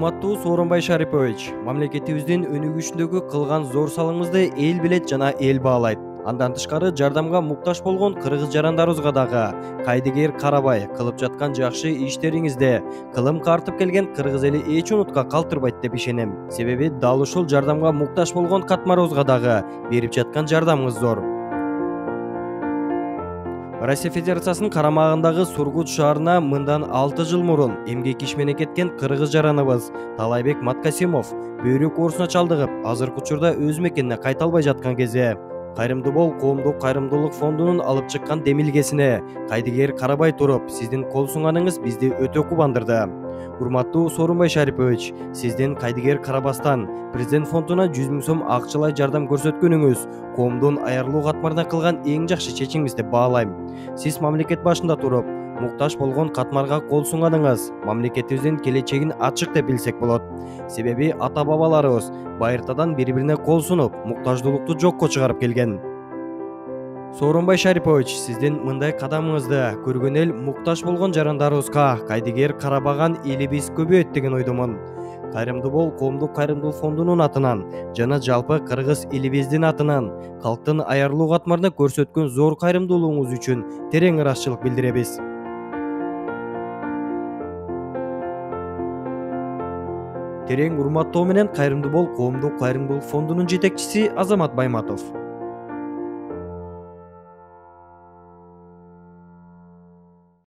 Урматтуу Сооронбай Шарипович, мамлекетибиздин өнүгүшүндөгү кылган зор салыңызды эл билет жана эл баалайт. Андан тышкары жардамга муктаж болгон кыргыз жарандарыбызга дагы кайдыгер карабай кылып жаткан жакшы иштериңизде кылым картып келген кыргыз эли эч унутка калтырбайт деп ишенем. Себеби дал ушул жардамга муктаж болгон катмарыбызга дагы берип жаткан жардамыңыз зор. Россия Федерациясынын карамагындагы Сургут шаарына мындан 6 жыл мурун эмгек иш менен кеткен кыргыз жараныбыз Талайбек Маткасимов бөйрөк оорусуна чалдыгып, азыркы учурда өз мекенине кайта албай жаткан кезде Кайрымдуу бол коомдук кайрымдуулук фондунун алып чыккан демилгесине кайдыгер карабай туруп, сиздин кол суңганыңыз бизди өтө кубандырды. Урматтуу Сооронбай Шарипович, сиздин кайдыгер карабастан президент фондуна 100 000 сом акчалай жардам көрсөткөнүңүз коомдун аярлуу катмарына кылган эң жакшы чечимиңиз деп баалайм. Сиз мамлекет башында туруп, муктаж болгон катмарга кол суңганыңыз мамлекетибиздин келечегин ачык деп билсек болот. Себеби ата-бабаларыбыз байыртадан бири-бирине кол сунуп, муктаждуулукту жокко чыгарып келген. Сооронбай Шарипович, сиздин мындай кадамыңызды көргөн эл муктаж болгон жарандарыбызга кайдыгер карабаган элибиз көбөйөт деген ойдомун. Кайрымдуу бол коомдук кайрымдуулук фондунун атынан жана жалпы кыргыз элибиздин атынан калктын аярлуу катмарына көрсөткөн зор кайрымдуулугуңуз үчүн терең ырайчылык билдиребиз. Терең урматтоо менен Кайрымдуу бол коомдук кайрымдуулук фондунун жетекчиси Азамат Байматов.